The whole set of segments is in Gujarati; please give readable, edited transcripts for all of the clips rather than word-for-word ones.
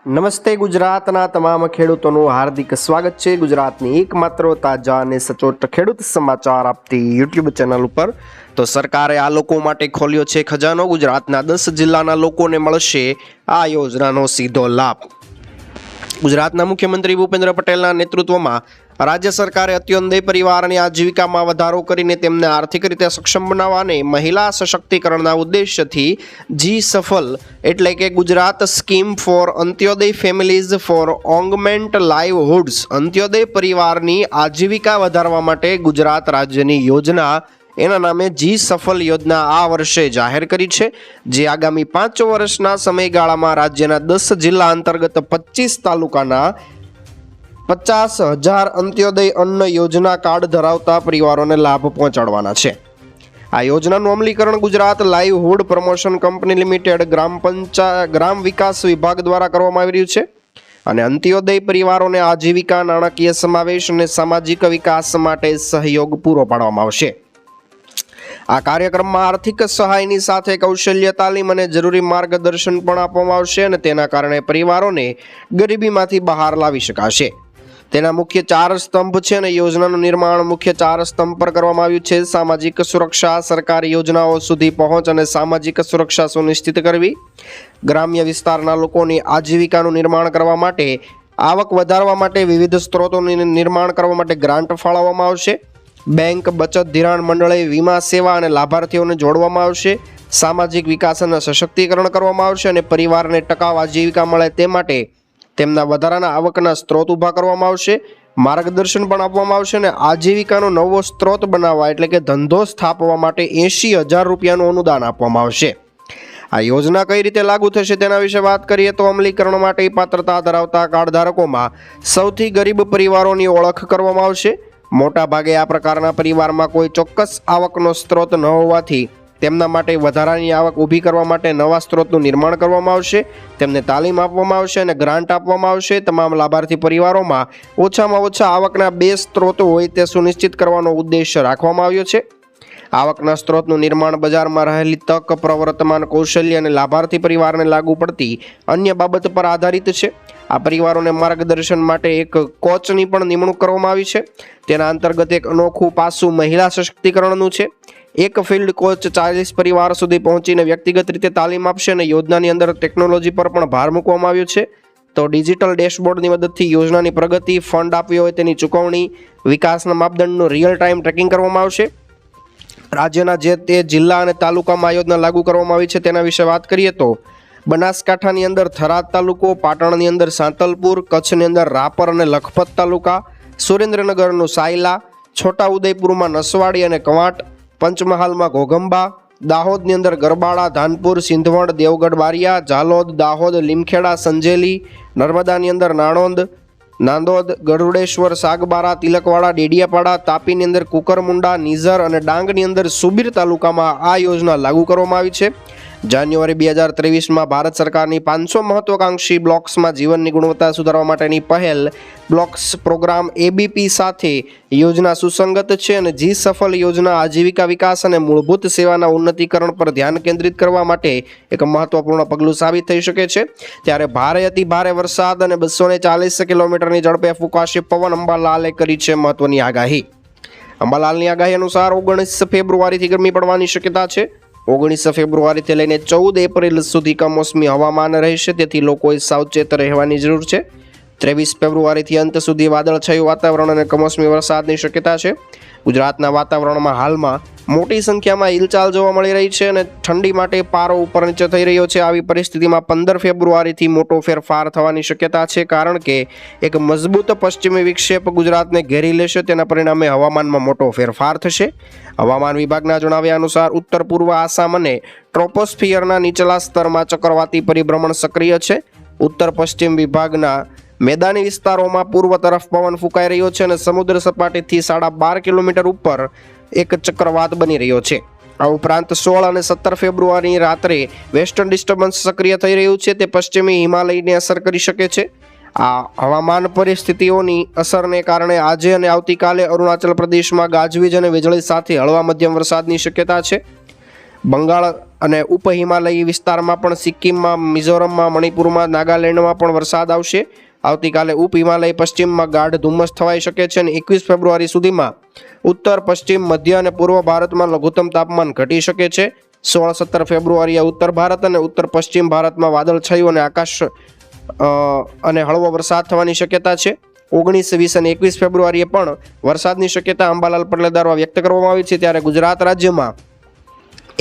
નમસ્તે ગુજરાતના તમામ ખેડૂતોનું હાર્દિક સ્વાગત છે ગુજરાતની એકમાત્ર તાજા અને સચોટ ખેડૂત સમાચાર આપતી યુટ્યુબ ચેનલ ઉપર। તો સરકારે આ લોકો માટે ખોલ્યો છે ખજાનો। ગુજરાતના 10 જિલ્લાના લોકોને મળશે આ યોજનાનો સીધો લાભ। ગુજરાતના મુખ્યમંત્રી ભૂપેન્દ્ર પટેલના નેતૃત્વમાં રાજ્ય સરકારે અત્યોદય પરિવારની આજીવિકામાં વધારો કરીને તેમને આર્થિક રીતે સક્ષમ બનાવવા અને મહિલા સશક્તિકરણના ઉદ્દેશ્યથી જી સફલ એટલે કે Gujarat scheme for Antyodaya families for augment livelihoods અંત્યોદય પરિવારની આજીવિકા વધારવા માટે ગુજરાત રાજ્યની યોજના એના નામે જી સફલ યોજના આ વર્ષે જાહેર કરી છે, જે આગામી 5 વર્ષના સમયગાળામાં રાજ્યના 10 જિલ્લા અંતર્ગત 25 તાલુકાના 50,000 અંત્યોદય અન્ન યોજના કાર્ડ ધરાવતા પરિવારોને લાભ પહોંચાડવાના છે। આ યોજનાનું અમલીકરણ ગુજરાત લાઇવહુડ પ્રમોશન કંપની લિમિટેડ ગ્રામ વિકાસ વિભાગ દ્વારા કરવામાં આવી રહ્યું છે અને અંત્યોદય પરિવારોને આજીવિકા, નાણાકીય સમાવેશ અને સામાજિક વિકાસ માટે સહયોગ પૂરો પાડવામાં આવશે। આ કાર્યક્રમમાં આર્થિક સહાયની સાથે કૌશલ્ય તાલીમ અને જરૂરી માર્ગદર્શન પણ આપવામાં આવશે અને તેના કારણે પરિવારોને ગરીબીમાંથી બહાર લાવી શકાશે। તેના મુખ્ય 4 સ્તંભ છે અને યોજનાનું નિર્માણ મુખ્ય 4 સ્તંભ પર કરવામાં આવ્યું છે। સામાજિક સુરક્ષા, સરકારી યોજનાઓ સુધી પહોંચ અને સામાજિક સુરક્ષા સુનિશ્ચિત કરવી, ગ્રામ્ય વિસ્તારના લોકોની આજીવિકાનું નિર્માણ કરવા માટે, આવક વધારવા માટે વિવિધ સ્ત્રોતોનું નિર્માણ કરવા માટે ગ્રાન્ટ ફાળવવામાં આવશે, બેંક, બચત, ધિરાણ મંડળી, વીમા સેવા અને લાભાર્થીઓને જોડવામાં આવશે, સામાજિક વિકાસ અને સશક્તિકરણ કરવામાં આવશે અને પરિવારને ટકાઉ આજીવિકા મળે તે માટે તેમના વધારાના આવકના સ્ત્રોત ઊભા કરવામાં આવશે, માર્ગદર્શન પણ આપવામાં આવશે અને આજીવિકાનો નવો સ્ત્રોત બનાવવા એટલે કે ધંધો સ્થાપવા માટે 80,000 રૂપિયાનું અનુદાન આપવામાં આવશે। આ યોજના કઈ રીતે લાગુ થશે તેના વિશે વાત કરીએ તો અમલીકરણ માટે પાત્રતા ધરાવતા કાર્ડ ધારકોમાં સૌથી ગરીબ પરિવારોની ઓળખ કરવામાં આવશે। મોટા ભાગે આ પ્રકારના પરિવારમાં કોઈ ચોક્કસ આવકનો સ્ત્રોત ન હોવાથી તેમના માટે વધારાની આવક ઊભી કરવા માટે નવા સ્ત્રોતનું નિર્માણ કરવામાં આવશે, તેમને તાલીમ આપવામાં આવશે અને ગ્રાન્ટ આપવામાં આવશે। તમામ લાભાર્થી પરિવારોમાં ઓછામાં ઓછા આવકના 2 સ્ત્રોતો હોય તે સુનિશ્ચિત કરવાનો ઉદ્દેશ રાખવામાં આવ્યો છે। આવકના સ્ત્રોતનું નિર્માણ બજારમાં રહેલી તક, પ્રવર્તમાન કૌશલ્ય અને લાભાર્થી પરિવારને લાગુ પડતી અન્ય બાબત પર આધારિત છે। આ પરિવારોને માર્ગદર્શન માટે એક કોચની પણ નિમણૂક કરવામાં આવી છે। તેના અંતર્ગત એક અનોખું પાસું મહિલા સશક્તિકરણનું છે। એક ફિલ્ડ કોચ 40 પરિવાર સુધી પહોંચીને વ્યક્તિગત રીતે તાલીમ આપશે અને યોજનાની અંદર ટેકનોલોજી પર પણ ભાર મૂકવામાં આવ્યો છે। તો ડિજિટલ ડેશબોર્ડની મદદથી યોજનાની પ્રગતિ, ફંડ આપ્યો હોય તેની ચૂકવણી, વિકાસના માપદંડનું રિયલ ટાઈમ ટ્રેકિંગ કરવામાં આવશે। રાજ્યના જે તે જિલ્લા અને તાલુકામાં આ યોજના લાગુ કરવામાં આવી છે તેના વિશે વાત કરીએ તો બનાસકાંઠાની અંદર થરાદ તાલુકો, પાટણની અંદર સાંતલપુર, કચ્છની અંદર રાપર અને લખપત તાલુકા, સુરેન્દ્રનગરનું સાયલા, છોટાઉદેપુરમાં નસવાડી અને કવાંટ, પંચમહાલમાં ઘોઘંબા, દાહોદની અંદર ગરબાડા, ધાનપુર, સિંધવણ, દેવગઢ બારિયા, ઝાલોદ, દાહોદ, લીમખેડા, સંજેલી, નર્મદાની અંદર નાણોદ, નાંદોદ, ગરુડેશ્વર, સાગબારા, તિલકવાડા, ડેડિયાપાડા, તાપીની અંદર કુકરમુંડા, નિઝર અને ડાંગની અંદર સુબીર તાલુકામાં આ યોજના લાગુ કરવામાં આવી છે। જાન્યુઆરી 2023માં ભારત સરકારની 500 મહત્વાકાંક્ષી બ્લોક્સમાં જીવનની ગુણવત્તા સુધારવા માટેની પહેલ બ્લોક્સ પ્રોગ્રામ ABP સાથે યોજના સુસંગત છે અને જી સફલ યોજના આજીવિકા વિકાસ અને મૂળભૂત સેવાના ઉન્નતીકરણ પર ધ્યાન કેન્દ્રિત કરવા માટે એક મહત્વપૂર્ણ પગલું સાબિત થઈ શકે છે। ત્યારે ભારે અતિ ભારે વરસાદ અને 240 કિલોમીટરની ઝડપે ફૂંકાશે પવન અંબાલાલે કરી છે મહત્વની આગાહી। અંબાલાલની આગાહી અનુસાર 19 ફેબ્રુઆરીથી ગરમી પડવાની શક્યતા છે। 19 ફેબ્રુઆરીથી લઈને 14 એપ્રિલ સુધી કમોસમી હવામાન રહેશે, તેથી લોકોએ સાવચેત રહેવાની જરૂર છે। 23 ફેબ્રુઆરીથી અંત સુધી વાદળછાયું વાતાવરણ અને કમોસમી વરસાદની શક્યતા છે। ગુજરાતના વાતાવરણમાં હાલમાં મોટી સંખ્યામાં હિલચાલ જોવા મળી રહી છે અને ઠંડી માટે પારો ઉપર નીચે થઈ રહ્યો છે। આવી પરિસ્થિતિમાં 15 ફેબ્રુઆરીથી મોટો ફેરફાર થવાની શક્યતા છે, કારણ કે એક મજબૂત પશ્ચિમી વિક્ષેપ ગુજરાતને ઘેરી લેશે। તેના પરિણામે હવામાનમાં મોટો ફેરફાર થશે। હવામાન વિભાગના જણાવ્યા અનુસાર ઉત્તર પૂર્વ આસામ અને ટ્રોપોસ્ફિયરના નીચલા સ્તરમાં ચક્રવાતી પરિભ્રમણ સક્રિય છે। ઉત્તર પશ્ચિમ વિભાગના મેદાની વિસ્તારોમાં પૂર્વ તરફ પવન ફૂંકાઈ રહ્યો છે અને સમુદ્ર સપાટીથી 12.5 કિલોમીટર ઉપર એક ચક્રવાત બની રહ્યો છે। આ ઉપરાંત 16 અને 17 ફેબ્રુઆરીની રાત્રે વેસ્ટર્ન ડિસ્ટર્બન્સ સક્રિય થઈ રહ્યું છે, તે પશ્ચિમી હિમાલયને અસર કરી શકે છે। આ હવામાન પરિસ્થિતિઓની અસરને કારણે આજે અને આવતીકાલે અરુણાચલ પ્રદેશમાં ગાજવીજ અને વીજળી સાથે હળવા મધ્યમ વરસાદની શક્યતા છે। બંગાળ અને ઉપ હિમાલયી વિસ્તારમાં પણ સિક્કિમમાં, મિઝોરમમાં, મણિપુરમાં, નાગાલેન્ડમાં પણ વરસાદ આવશે. આવતીકાલે ઉપ હિમાલય પશ્ચિમમાં ગાઢ ધુમ્મસ થવાઈ શકે છે અને 21 ફેબ્રુઆરી સુધીમાં ઉત્તર, પશ્ચિમ, મધ્ય અને પૂર્વ ભારતમાં લઘુત્તમ તાપમાન ઘટી શકે છે. 16-17 ફેબ્રુઆરીએ ઉત્તર ભારત અને ઉત્તર પશ્ચિમ ભારતમાં વાદળછાયું અને આકાશ અને હળવો વરસાદ થવાની શક્યતા છે. 19, 20 અને 21 ફેબ્રુઆરીએ પણ વરસાદની શક્યતા અંબાલાલ પટેલ દ્વારા વ્યક્ત કરવામાં આવી છે. ત્યારે ગુજરાત રાજ્યમાં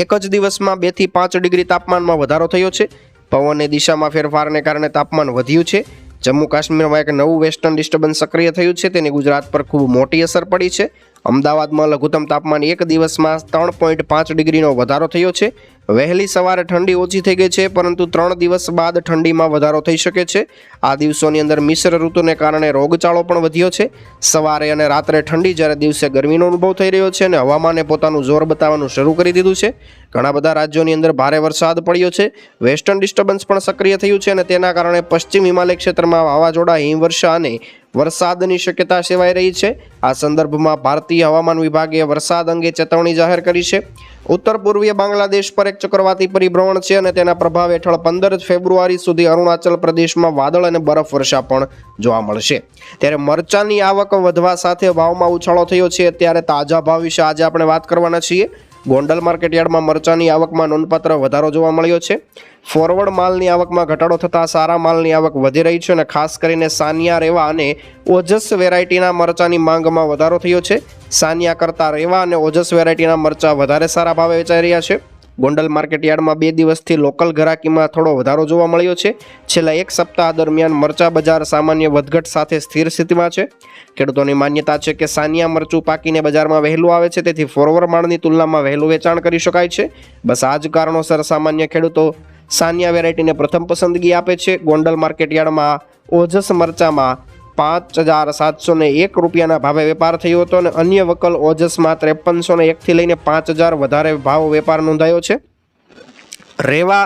એક જ દિવસમાં 2 થી 5 ડિગ્રી તાપમાનમાં વધારો થયો છે. પવનની દિશામાં ફેરફારને કારણે તાપમાન વધ્યું છે. જમ્મુ કાશ્મીરમાં એક નવું વેસ્ટર્ન ડિસ્ટર્બન્સ સક્રિય થયું છે, તેની ગુજરાત પર ખૂબ મોટી અસર પડી છે. અમદાવાદમાં લઘુત્તમ તાપમાન એક દિવસમાં 3.5 ડિગ્રીનો વધારો થયો છે. વહેલી સવારે ઠંડી ઓછી થઈ ગઈ છે, પરંતુ 3 દિવસ બાદ ઠંડીમાં વધારો થઈ શકે છે. આ દિવસોની અંદર મિશ્ર ઋતુને કારણે રોગચાળો પણ વધ્યો છે. સવારે અને રાત્રે ઠંડી, જ્યારે દિવસે ગરમીનો અનુભવ થઈ રહ્યો છે અને હવામાને પોતાનું જોર બતાવવાનું શરૂ કરી દીધું છે. ઘણા બધા રાજ્યોની અંદર ભારે વરસાદ પડ્યો છે. વેસ્ટર્ન ડિસ્ટર્બન્સ પણ સક્રિય થયું છે અને તેના કારણે પશ્ચિમ હિમાલય ક્ષેત્રમાં વાવાઝોડા, હિમવર્ષા અને વરસાદની શક્યતા સેવાઈ રહી છે. આ સંદર્ભમાં ભારતીય હવામાન વિભાગે વરસાદ અંગે ચેતવણી જાહેર કરી છે. ઉત્તર પૂર્વીય બાંગ્લાદેશ પર એક ચક્રવાતી પરિભ્રમણ છે અને તેના પ્રભાવ હેઠળ 15 ફેબ્રુઆરી સુધી અરુણાચલ પ્રદેશમાં વાદળ અને બરફવર્ષા પણ જોવા મળશે. ત્યારે મરચાની આવક વધવા સાથે ભાવમાં ઉછાળો થયો છે. ત્યારે તાજા ભાવ વિશે આજે આપણે વાત કરવાના છીએ. ગોંડલ માર્કેટયાર્ડમાં મરચાની આવકમાં નોંધપાત્ર વધારો જોવા મળ્યો છે. ફોરવર્ડ માલની આવકમાં ઘટાડો થતાં સારા માલની આવક વધી રહી છે અને ખાસ કરીને સાનિયા, રેવા અને ઓજસ વેરાયટીના મરચાની માંગમાં વધારો થયો છે. સાનિયા કરતાં રેવા અને ઓજસ વેરાયટીના મરચા વધારે સારા ભાવે વેચાઈ રહ્યા છે. ગોંડલ માર્કેટયાર્ડમાં 2 દિવસથી લોકલ ઘરાકીમાં થોડો વધારો જોવા મળ્યો છે. છેલ્લા 1 સપ્તાહ દરમિયાન મરચા બજાર સામાન્ય વધઘટ સાથે સ્થિર સ્થિતિમાં છે. ખેડૂતોની માન્યતા છે કે સાનિયા મરચું પાકીને બજારમાં વહેલું આવે છે, તેથી ફોરવર્ડ માળની તુલનામાં વહેલું વેચાણ કરી શકાય છે. બસ આ જ કારણોસર સામાન્ય ખેડૂતો સાનિયા વેરાયટીને પ્રથમ પસંદગી આપે છે. ગોંડલ માર્કેટયાર્ડમાં ઓજસ મરચામાં 5,701 રૂપિયાના ભાવે વેપાર થયો હતો અને અન્ય વકલ ઓજસમાં 5301 થી લઈને 5,000 વધારે ભાવ વેપાર નોંધાયો છે. રેવા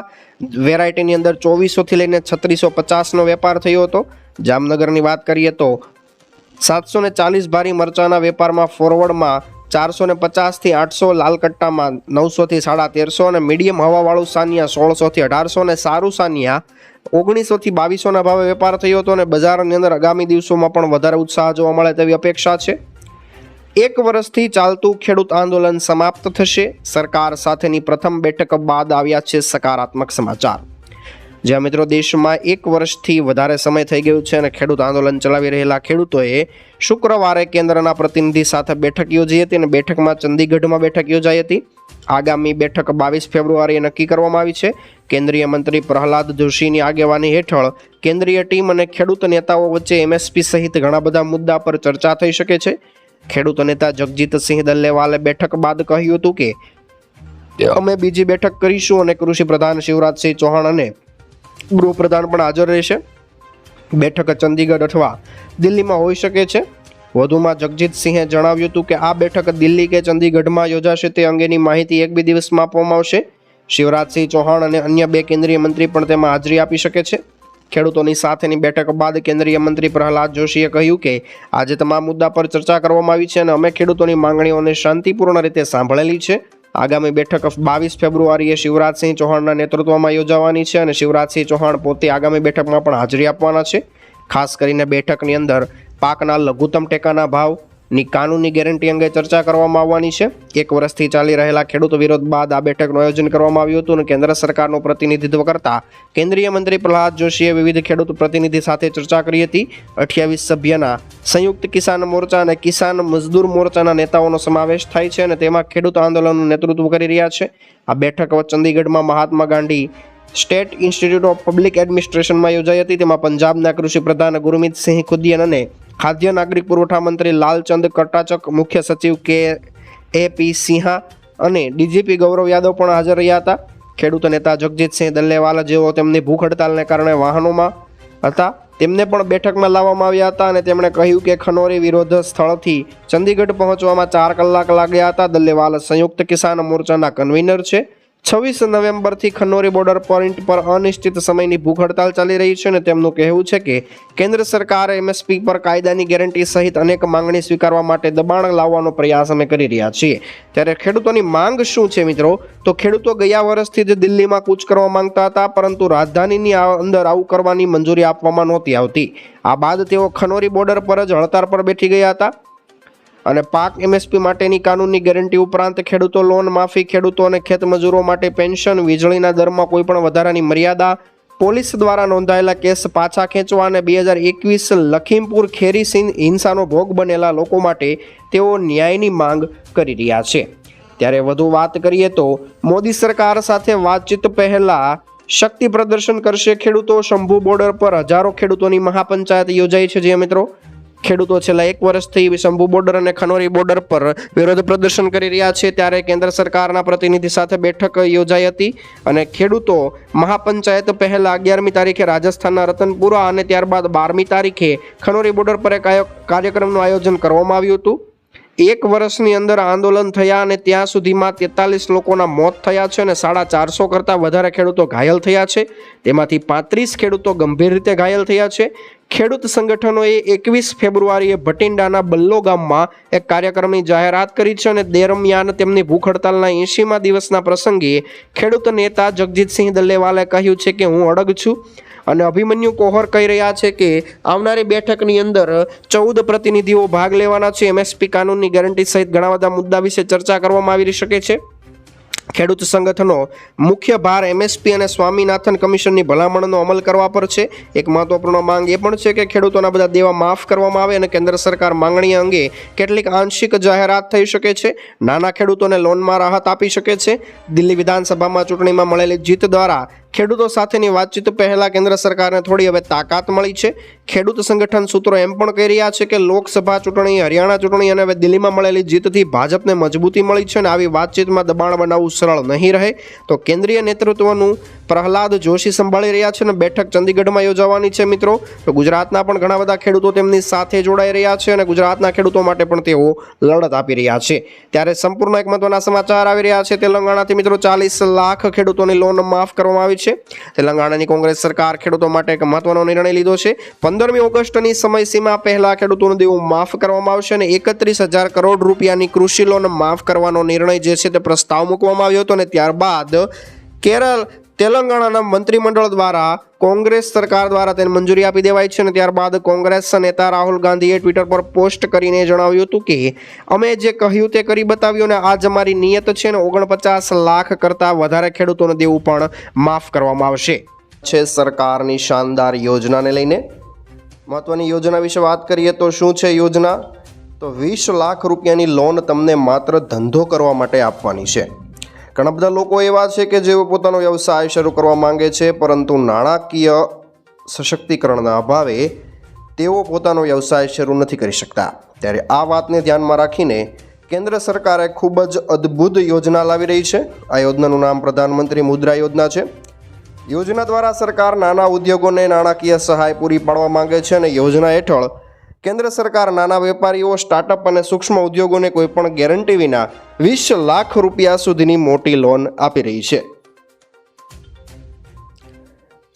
વેરાયટીની અંદર 2400 થી લઈને 3650નો વેપાર થયો હતો. જામનગરની વાત કરીએ તો 740 ભારી મરચાના વેપારમાં ફોરવર્ડમાં 450 થી 800, લાલ કટ્ટામાં 900 થી 1350 અને મીડિયમ હવાવાળું સાનિયા 1600 થી 1800 અને સારું સાનિયા 1900 થી 2200ના ભાવે વેપાર થયો હતો અને બજારની અંદર આગામી દિવસોમાં પણ વધારે ઉત્સાહ જોવા મળે તેવી અપેક્ષા છે. 1 વર્ષથી ચાલતું ખેડૂત આંદોલન સમાપ્ત થશે. સરકાર સાથેની પ્રથમ બેઠક બાદ આવ્યા છે સકારાત્મક સમાચાર. જ્યાં મિત્રો દેશમાં 1 વર્ષથી વધારે સમય થઈ ગયું છે અને ખેડૂત આંદોલન ચલાવી રહેલા ખેડૂતોએ શુક્રવારે કેન્દ્રના પ્રતિનિધિ સાથે બેઠક યોજી હતી અને બેઠકમાં ચંદીગઢમાં બેઠક યોજાઈ હતી. આગામી બેઠક 22 ફેબ્રુઆરીએ નક્કી કરવામાં આવી છે. કેન્દ્રીય મંત્રી પ્રહલાદ જોશીની આગેવાની હેઠળ કેન્દ્રીય ટીમ અને ખેડૂત નેતાઓ વચ્ચે MSP સહિત ઘણા બધા મુદ્દા પર ચર્ચા થઈ શકે છે. ખેડૂત નેતા જગજીતસિંહ દલ્લેવાલે બેઠક બાદ કહ્યું હતું કે અમે બીજી બેઠક કરીશું અને કૃષિ પ્રધાન શિવરાજસિંહ ચૌહાણ અને ગૃહપ્રધાન પણ હાજર રહેશે. બેઠક ચંદીગઢ અથવા દિલ્હીમાં હોઈ શકે છે. વધુમાં જગજીતસિંહે જણાવ્યું હતું કે આ બેઠક દિલ્હી કે ચંદીગઢમાં યોજાશે તે અંગેની માહિતી 1-2 દિવસમાં આપવામાં આવશે. શિવરાજસિંહ ચૌહાણ અને અન્ય 2 કેન્દ્રીય મંત્રી પણ તેમાં હાજરી આપી શકે છે. ખેડૂતોની સાથેની બેઠક બાદ કેન્દ્રીય મંત્રી પ્રહલાદ જોશીએ કહ્યું કે આજે તમામ મુદ્દા પર ચર્ચા કરવામાં આવી છે અને અમે ખેડૂતોની માંગણીઓને શાંતિપૂર્ણ રીતે સાંભળેલી છે. આગામી બેઠક 22 ફેબ્રુઆરીએ શિવરાજસિંહ ચૌહાણના નેતૃત્વમાં યોજાવાની છે અને શિવરાજસિંહ ચૌહાણ પોતે આગામી બેઠકમાં પણ હાજરી આપવાના છે. ખાસ કરીને બેઠકની અંદર પાકના લઘુત્તમ ટેકાના ભાવની કાનૂની ગેરંટી અંગે ચર્ચા કરવામાં આવવાની છે. 1 વર્ષથી ચાલી રહેલા ખેડૂત વિરોધ બાદ આ બેઠકનું આયોજન કરવામાં આવ્યું હતું અને કેન્દ્ર સરકારનું પ્રતિનિધિત્વ કરતા કેન્દ્રીય મંત્રી પ્રહલાદ જોશીએ વિવિધ ખેડૂત પ્રતિનિધિ સાથે ચર્ચા કરી હતી. 28 સભ્યના સંયુક્ત કિસાન મોરચા અને કિસાન મજદૂર મોરચાના નેતાઓનો સમાવેશ થાય છે અને તેમાં ખેડૂત આંદોલનનું નેતૃત્વ કરી રહ્યા છે. આ બેઠક ચંદીગઢમાં Mahatma Gandhi state institute of public એડમિનિસ્ટ્રેશનમાં યોજાઈ હતી. તેમાં પંજાબના કૃષિ પ્રધાન ગુરમીતસિંહ ખુદિયન અને ખાદ્ય નાગરિક પુરવઠા મંત્રી લાલચંદ કટાચક, મુખ્ય સચિવ KAP સિંહા અને DGP ગૌરવ યાદવ પણ હાજર રહ્યા હતા. ખેડૂત નેતા જગજીતસિંહ દલ્લેવાલ જેઓ તેમની ભૂખ હડતાલને કારણે વાહનોમાં હતા તેમને પણ બેઠકમાં લાવવામાં આવ્યા હતા અને તેમણે કહ્યું કે ખનોરી વિરોધ સ્થળથી ચંદીગઢ પહોંચવામાં 4 કલાક લાગ્યા હતા. દલ્લેવાલ સંયુક્ત કિસાન મોરચાના કન્વીનર છે. 26 નવેમ્બરથી ખનોરી બોર્ડર પોઈન્ટ પર અનિશ્ચિત સમયની ભૂખ હડતાલ ચાલી રહી છે અને તેમનું કહેવું છે કે કેન્દ્ર સરકાર એમએસપી પર કાયદાની ગેરંટી સહિત અનેક માંગણી સ્વીકારવા માટે દબાણ લાવવાનો પ્રયાસ અમે કરી રહ્યા છીએ। ત્યારે ખેડૂતોની માંગ શું છે મિત્રો? તો ખેડૂતો ગયા વર્ષથી જ દિલ્હીમાં કૂચ કરવા માંગતા હતા, પરંતુ રાજધાનીની અંદર આવું કરવાની મંજૂરી આપવામાં નહોતી આવતી। આ બાદ તેઓ ખનોરી બોર્ડર પર જ હડતાળ પર બેઠી ગયા હતા અને પાક એમએસપી માટેની કાનૂની ગેરંટી ઉપરાંત ખેડૂતો લોન માફી, ખેડૂતો અને ખેતમજૂરો માટે પેન્શન, વીજળીના દરમાં કોઈ પણ વધારાની મર્યાદા, પોલીસ દ્વારા નોંધાયેલા કેસ પાછા ખેંચવા અને 2021 લખીમપુર ખેરી હિંસાનો ભોગ બનેલા લોકો માટે તેઓ ન્યાયની માંગ કરી રહ્યા છે। ત્યારે વધુ વાત કરીએ તો મોદી સરકાર સાથે વાતચીત પહેલા શક્તિ પ્રદર્શન કરશે ખેડૂતો। શંભુ બોર્ડર પર હજારો ખેડૂતોની મહાપંચાયત યોજાઈ છે। જે મિત્રો ખેડૂતો છેલ્લા 1 વર્ષથી શંભુ બોર્ડર અને ખનોરી બોર્ડર પર વિરોધ પ્રદર્શન કરી રહ્યા છે। ત્યારે કેન્દ્ર સરકારના પ્રતિનિધિ સાથે બેઠક યોજાઈ હતી અને ખેડૂતો મહાપંચાયત પહેલા 11મી તારીખે રાજસ્થાનના રતનપુરા અને ત્યારબાદ 12મી તારીખે ખનોરી બોર્ડર પર એક કાર્યક્રમનું આયોજન કરવામાં આવ્યું હતું। 1 વર્ષની અંદર આંદોલન થયા અને ત્યાં સુધીમાં 43 લોકોના મોત થયા છે અને 450 કરતાં વધારે ખેડૂતો ઘાયલ થયા છે। તેમાંથી 35 ખેડૂતો ગંભીર રીતે ઘાયલ થયા છે। ખેડૂત સંગઠનોએ 21 ફેબ્રુઆરીએ ભટિંડાના બલ્લો ગામમાં એક કાર્યક્રમની જાહેરાત કરી છે અને દરમિયાન તેમની ભૂખ હડતાલના 80મા દિવસના પ્રસંગે ખેડૂત નેતા જગજીતસિંહ દલ્લેવાલે કહ્યું છે કે હું અડગ છું અને અભિમન્યુ કોહર કહી રહ્યા છે કે આવનારી બેઠકની અંદર 14 પ્રતિનિધિઓ ભાગ લેવાના છે। એમએસપી કાનૂનની ગેરંટી સહિત ઘણા બધા મુદ્દા વિશે ચર્ચા કરવામાં આવી શકે છે। ખેડૂત સંગઠનો મુખ્ય ભાર એમએસપી અને સ્વામીનાથન કમિશનની ભલામણનો અમલ કરવા પર છે। એક મહત્વપૂર્ણ માંગ એ પણ છે કે ખેડૂતોના બધા દેવા માફ કરવામાં આવે અને કેન્દ્ર સરકાર માંગણી અંગે કેટલીક આંશિક જાહેરાત થઈ શકે છે। નાના ખેડૂતોને લોનમાં રાહત આપી શકે છે। દિલ્હી વિધાનસભામાં ચૂંટણીમાં મળેલી જીત દ્વારા ખેડૂતો સાથેની વાતચીત પહેલા કેન્દ્ર સરકારને થોડી હવે તાકાત મળી છે। ખેડૂત સંગઠન સૂત્રો એમ પણ કહી રહ્યા છે કે લોકસભા ચૂંટણી, હરિયાણા ચૂંટણી અને હવે દિલ્હીમાં મળેલી જીતથી ભાજપને મજબૂતી મળી છે અને આવી વાતચીતમાં દબાણ બનાવવું સરળ નહીં રહે। તો કેન્દ્રીય નેતૃત્વનું પ્રહલાદ જોશી સંભાળી રહ્યા છે અને બેઠક ચંદીગઢમાં યોજાવાની છે મિત્રો। તો ગુજરાતના પણ ઘણા બધા ખેડૂતો તેમની સાથે જોડાઈ રહ્યા છે અને ગુજરાતના ખેડૂતો માટે પણ તેઓ લડત આપી રહ્યા છે। ત્યારે સંપૂર્ણ એક મહત્વના સમાચાર આવી રહ્યા છે। તેલંગાણાથી મિત્રો 40 લાખ ખેડૂતોની લોન માફ કરવામાં આવી છે। તેલંગાણાની કોંગ્રેસ સરકાર ખેડૂતો માટે એક મહત્વનો નિર્ણય લીધો છે। 15મી ઓગસ્ટની સમયસીમા પહેલા ખેડૂતોનું દેવું માફ કરવામાં આવશે અને 31,000 કરોડ રૂપિયાની કૃષિ લોન માફ કરવાનો નિર્ણય જે છે તે પ્રસ્તાવ મૂકવામાં આવ્યો હતો અને ત્યારબાદ તેલંગાણાના મંત્રીમંડળ દ્વારા કોંગ્રેસ સરકાર દ્વારા તેને મંજૂરી આપી દેવાઈ છે અને ત્યારબાદ કોંગ્રેસ નેતા રાહુલ ગાંધીએ ટ્વિટર પર પોસ્ટ કરીને જણાવ્યું હતું કે અમે જે કહ્યું તે કરી બતાવ્યું અને આ જ અમારી નિયત છે અને 49 લાખ કરતાં વધારે ખેડૂતોને દેવું પણ માફ કરવામાં આવશે। છે સરકારની શાનદાર યોજનાને લઈને મહત્વની યોજના વિશે વાત કરીએ તો શું છે યોજના? તો 20 લાખ રૂપિયાની લોન તમને માત્ર ધંધો કરવા માટે આપવાની છે। ઘણા બધા લોકો એવા છે કે જેઓ પોતાનો વ્યવસાય શરૂ કરવા માંગે છે, પરંતુ નાણાકીય સશક્તિકરણના અભાવે તેઓ પોતાનો વ્યવસાય શરૂ નથી કરી શકતા। ત્યારે આ વાતને ધ્યાનમાં રાખીને કેન્દ્ર સરકારે ખૂબ જ અદ્ભુત યોજના લાવી રહી છે। આ યોજનાનું નામ પ્રધાનમંત્રી મુદ્રા યોજના છે। યોજના દ્વારા સરકાર નાના ઉદ્યોગોને નાણાકીય સહાય પૂરી પાડવા માંગે છે અને યોજના હેઠળ કેન્દ્ર સરકાર નાના વેપારીઓ, સ્ટાર્ટઅપ અને સૂક્ષ્મ ઉદ્યોગોને કોઈપણ ગેરંટી વિના 20 લાખ રૂપિયા સુધીની મોટી લોન આપી રહી છે।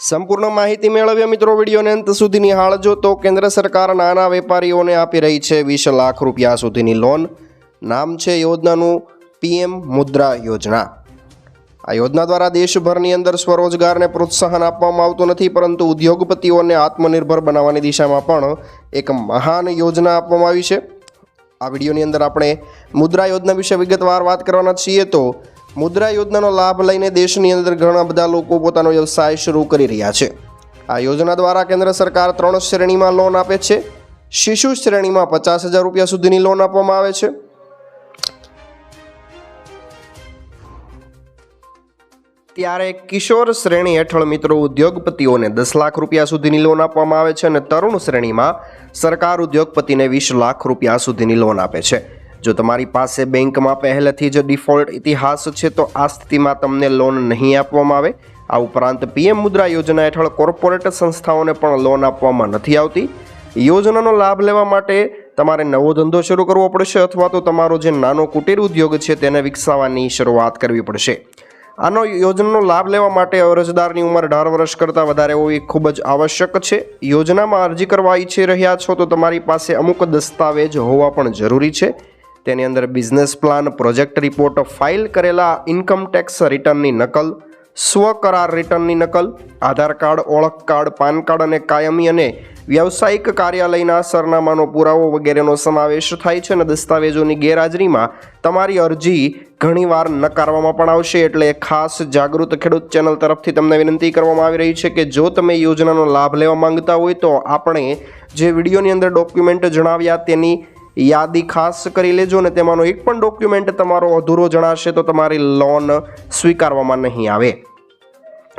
સંપૂર્ણ માહિતી મેળવ્યા મિત્રો વિડીયોને અંત સુધી નિહાળજો। તો કેન્દ્ર સરકાર નાના વેપારીઓને આપી રહી છે 20 લાખ રૂપિયા સુધીની લોન। નામ છે યોજનાનું PM મુદ્રા યોજના। આ યોજના દ્વારા દેશભરની અંદર સ્વરોજગારને પ્રોત્સાહન આપવામાં આવતું નથી, પરંતુ ઉદ્યોગપતિઓને આત્મનિર્ભર બનાવવાની દિશામાં પણ એક મહાન યોજના આપવામાં આવી છે। આ વિડીયોની અંદર આપણે મુદ્રા યોજના વિશે વિગતવાર વાત કરવાના છીએ। તો મુદ્રા યોજનાનો લાભ લઈને દેશની અંદર ઘણા બધા લોકો પોતાનો વ્યવસાય શરૂ કરી રહ્યા છે। આ યોજના દ્વારા કેન્દ્ર સરકાર 3 શ્રેણીમાં લોન આપે છે। શિશુ શ્રેણીમાં 50,000 રૂપિયા સુધીની લોન આપવામાં આવે છે। ત્યારે કિશોર શ્રેણી હેઠળ મિત્રો ઉદ્યોગપતિઓને 10 લાખ રૂપિયા સુધીની લોન આપવામાં આવે છે અને તરુણ શ્રેણીમાં સરકાર ઉદ્યોગપતિને 20 લાખ રૂપિયા સુધીની લોન આપે છે। જો તમારી પાસે બેંકમાં પહેલેથી જ ડિફોલ્ટ ઇતિહાસ છે તો આ સ્થિતિમાં તમને લોન નહીં આપવામાં આવે। આ ઉપરાંત PM મુદ્રા યોજના હેઠળ કોર્પોરેટ સંસ્થાઓને પણ લોન આપવામાં નથી આવતી। યોજનાનો લાભ લેવા માટે તમારે નવો ધંધો શરૂ કરવો પડશે અથવા તો તમારો જે નાનો કુટીર ઉદ્યોગ છે તેને વિકસાવવાની શરૂઆત કરવી પડશે। આનો યોજનાનો લાભ લેવા માટે અરજદારની ઉંમર 18 વર્ષ કરતાં વધારે હોવી ખૂબ જ આવશ્યક છે. યોજનામાં અરજી કરવા ઈચ્છી રહ્યા છો તો તમારી પાસે અમુક દસ્તાવેજ હોવા પણ જરૂરી છે. તેની અંદર business plan, project report, file કરેલા ઇન્કમ ટેક્સ રિટર્નની નકલ, સ્વકરાર રિટર્નની નકલ, આધાર કાર્ડ, ઓળખ કાર્ડ, પાન કાર્ડ અને કાયમી અને વ્યવસાયિક કાર્યાલયના સરનામાનો પુરાવો વગેરેનો સમાવેશ થાય છે. અને દસ્તાવેજોની ગેરહાજરીમાં તમારી અરજી ઘણીવાર નકારવામાં પણ આવશે. એટલે ખાસ જાગૃત ખેડૂત ચેનલ તરફથી તમને વિનંતી કરવામાં આવી રહી છે કે જો તમે યોજનાનો લાભ લેવા માંગતા હોય તો આપણે જે વિડીયોની અંદર ડોક્યુમેન્ટ જણાવ્યા તેની યાદી ખાસ કરી લેજો. અને તેમાંનો એક પણ ડોક્યુમેન્ટ તમારો અધૂરો જણાશે તો તમારી લોન સ્વીકારવામાં નહીં આવે.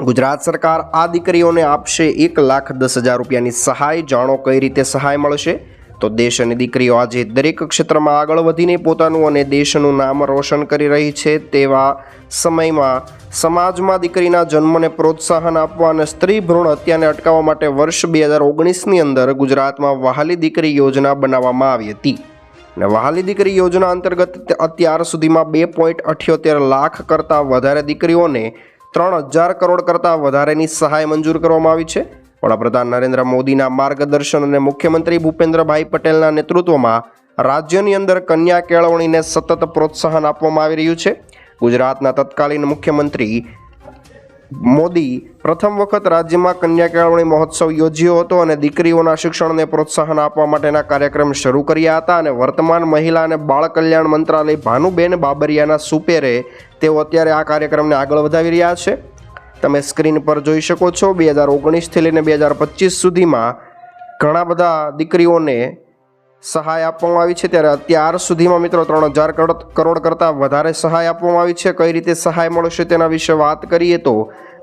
ગુજરાત સરકાર આ દીકરીઓને આપશે 1,10,000 રૂપિયાની સહાય. જાણો કઈ રીતે સહાય મળશે. તો દેશની દીકરીઓ આજે દરેક ક્ષેત્રમાં આગળ વધીને પોતાનું અને દેશનું નામ રોશન કરી રહી છે. તેવા સમયમાં સમાજમાં દીકરીના જન્મને પ્રોત્સાહન આપવા અને સ્ત્રી ભ્રૂણ હત્યાને અટકાવવા માટે વર્ષ 2019ની અંદર ગુજરાતમાં વહાલી દીકરી યોજના બનાવવામાં આવી હતી. અને વહાલી દીકરી યોજના અંતર્ગત અત્યાર સુધીમાં 2.78 લાખ કરતાં વધારે દીકરીઓને 3,000 કરોડ કરતાં વધારેની સહાય મંજૂર કરવામાં આવી છે. વડાપ્રધાન નરેન્દ્ર મોદીના માર્ગદર્શન અને મુખ્યમંત્રી ભૂપેન્દ્રભાઈ પટેલના નેતૃત્વમાં રાજ્યની અંદર કન્યા કેળવણીને સતત પ્રોત્સાહન આપવામાં આવી રહ્યું છે. ગુજરાતના તત્કાલીન મુખ્યમંત્રી મોદી પ્રથમ વખત રાજ્યમાં કન્યા કેળવણી મહોત્સવ યોજ્યો હતો અને દીકરીઓના શિક્ષણને પ્રોત્સાહન આપવા માટેના કાર્યક્રમ શરૂ કર્યા હતા. અને વર્તમાન મહિલા અને બાળ કલ્યાણ મંત્રાલય ભાનુબેન બાબરિયાના સુપેરે તેઓ અત્યારે આ કાર્યક્રમને આગળ વધાવી રહ્યા છે. તમે સ્ક્રીન પર જોઈ શકો છો 2019થી લઈને 2025 સુધીમાં ઘણા બધા દીકરીઓને સહાય આપવામાં આવી છે. ત્યારે અત્યાર સુધીમાં મિત્રો 3,000 કરોડ કરતાં વધારે સહાય આપવામાં આવી છે. કઈ રીતે સહાય મળશે તેના વિશે વાત કરીએ તો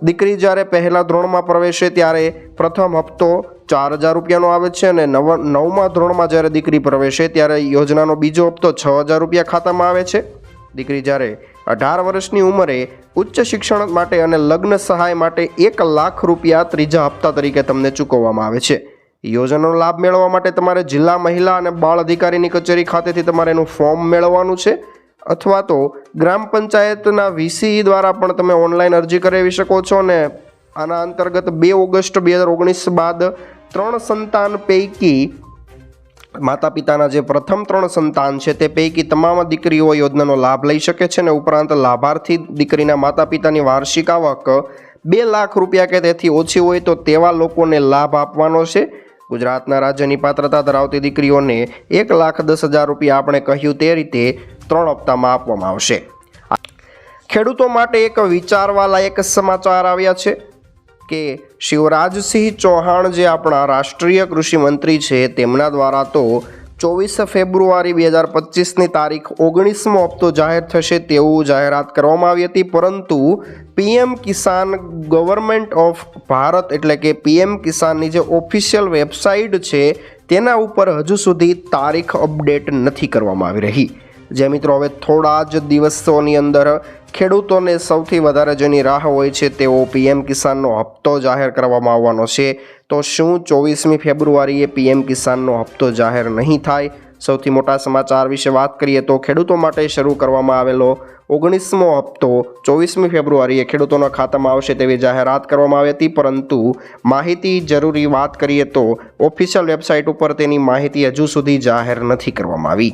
દીકરી જ્યારે પહેલા ધોરણમાં પ્રવેશે ત્યારે પ્રથમ હપ્તો 4,000 રૂપિયાનો આવે છે. અને નવમા ધોરણમાં જ્યારે દીકરી પ્રવેશે ત્યારે યોજનાનો બીજો હપ્તો 6,000 રૂપિયા ખાતામાં આવે છે. દીકરી જ્યારે 18 વર્ષની ઉંમરે ઉચ્ચ શિક્ષણ માટે અને લગ્ન સહાય માટે 1 લાખ રૂપિયા ત્રીજા હપ્તા તરીકે તમને ચૂકવવામાં આવે છે. યોજનાનો લાભ મેળવવા માટે તમારે જિલ્લા મહિલા અને બાળ અધિકારીની કચેરી ખાતેથી તમારે એનું ફોર્મ મેળવવાનું છે. અથવા તો ગ્રામ પંચાયતના વીસી દ્વારા પણ તમે ઓનલાઈન અરજી કરાવી શકો છો. અને આના અંતર્ગત 2 ઓગસ્ટ 2019 બાદ 3 સંતાન પૈકી માતા પિતાના જે પ્રથમ 3 સંતાન છે તે પૈકી તમામ દીકરીઓ યોજનાનો લાભ લઈ શકે છે. અને ઉપરાંત લાભાર્થી દીકરીના માતા પિતાની વાર્ષિક આવક 2 લાખ રૂપિયા કે તેથી ઓછી હોય તો તેવા લોકોને લાભ આપવાનો છે. ગુજરાતના રાજ્યની પાત્રતા ધરાવતી દીકરીઓને 1,10,000 રૂપિયા આપણે કહ્યું તે રીતે 3 હપ્તામાં આપવામાં આવશે. ખેડૂતો માટે એક વિચારવા લાયક સમાચાર આવ્યા છે કે શિવરાજસિંહ ચૌહાણ જે આપણા રાષ્ટ્રીય કૃષિ મંત્રી છે તેમના દ્વારા તો 24 ફેબ્રુઆરી 2025ની તારીખ 19મો હપ્તો જાહેર થશે તેવું જાહેરાત કરવામાં આવી હતી. પરંતુ PM Kisan government of Bharat એટલે કે પીએમ કિસાનની જે ઓફિશિયલ વેબસાઇટ છે તેના ઉપર હજુ સુધી તારીખ અપડેટ નથી કરવામાં આવી રહી. જે મિત્રો હવે થોડા જ દિવસોની અંદર ખેડૂતોને સૌથી વધારે જેની રાહ હોય છે તેઓ પીએમ કિસાનનો હપ્તો જાહેર કરવામાં આવવાનો છે. તો શું 24મી ફેબ્રુઆરીએ પીએમ કિસાનનો હપ્તો જાહેર નહીં થાય? સૌથી મોટા સમાચાર વિશે વાત કરીએ તો ખેડૂતો માટે શરૂ કરવામાં આવેલો 19મો હપ્તો 24મી ફેબ્રુઆરીએ ખેડૂતોના ખાતામાં આવશે તેવી જાહેરાત કરવામાં આવી હતી. પરંતુ માહિતી જરૂરી વાત કરીએ તો ઓફિશિયલ વેબસાઇટ ઉપર તેની માહિતી હજુ સુધી જાહેર નથી કરવામાં આવી.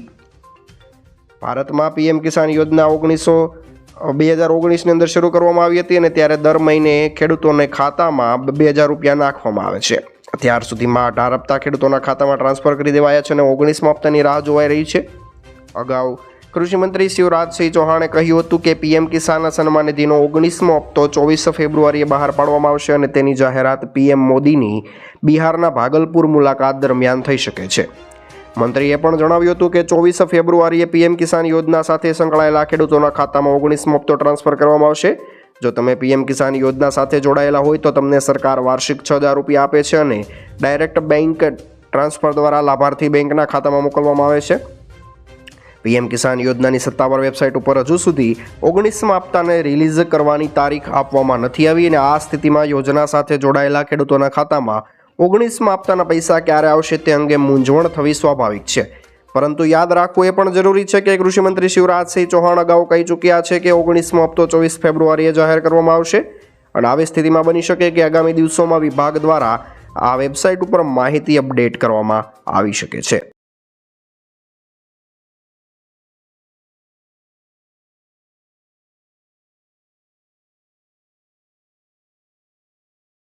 ભારતમાં પીએમ કિસાન યોજના 2019ની અંદર શરૂ કરવામાં આવી હતી અને ત્યારે દર મહિને ખેડૂતોને ખાતામાં 2,000 રૂપિયા નાખવામાં આવે છે. ત્યાર સુધીમાં 18 હપ્તા ખેડૂતોના ખાતામાં ટ્રાન્સફર કરી દેવાયા છે અને 19મા હપ્તાની રાહ જોવાઈ રહી છે. અગાઉ કૃષિમંત્રી શિવરાજસિંહ ચૌહાણે કહ્યું હતું કે પીએમ કિસાન સન્માન નિધિનો 19મો હપ્તો 24 ફેબ્રુઆરીએ બહાર પાડવામાં આવશે અને તેની જાહેરાત પીએમ મોદીની બિહારના ભાગલપુર મુલાકાત દરમિયાન થઈ શકે છે. મંત્રીએ પણ જણાવ્યું હતું કે 24 ફેબ્રુઆરીએ પીએમ કિસાન યોજના સાથે સંકળાયેલા ખેડૂતોના ખાતામાં 19મો હપ્તો ટ્રાન્સફર કરવામાં આવશે. જો તમે પીએમ કિસાન યોજના સાથે જોડાયેલા હોય તો તમને સરકાર વાર્ષિક 6,000 રૂપિયા આપે છે અને ડાયરેક્ટ બેંક ટ્રાન્સફર દ્વારા લાભાર્થી બેંકના ખાતામાં મોકલવામાં આવે છે. પીએમ કિસાન યોજનાની સત્તાવાર વેબસાઇટ ઉપર હજુ સુધી 19મા હપ્તાને રિલીઝ કરવાની તારીખ આપવામાં નથી આવી અને આ સ્થિતિમાં યોજના સાથે જોડાયેલા ખેડૂતોના ખાતામાં 19મા હપ્તાના પૈસા ક્યારે આવશે તે અંગે મૂંઝવણ થવી સ્વાભાવિક છે. પરંતુ યાદ રાખવું એ પણ જરૂરી છે કે કૃષિમંત્રી શિવરાજસિંહ ચૌહાણ અગાઉ કહી ચૂક્યા છે કે 19મો હપ્તો 24 ફેબ્રુઆરીએ જાહેર કરવામાં આવશે અને આવી સ્થિતિમાં બની શકે કે આગામી દિવસોમાં વિભાગ દ્વારા આ વેબસાઇટ ઉપર માહિતી અપડેટ કરવામાં આવી શકે છે.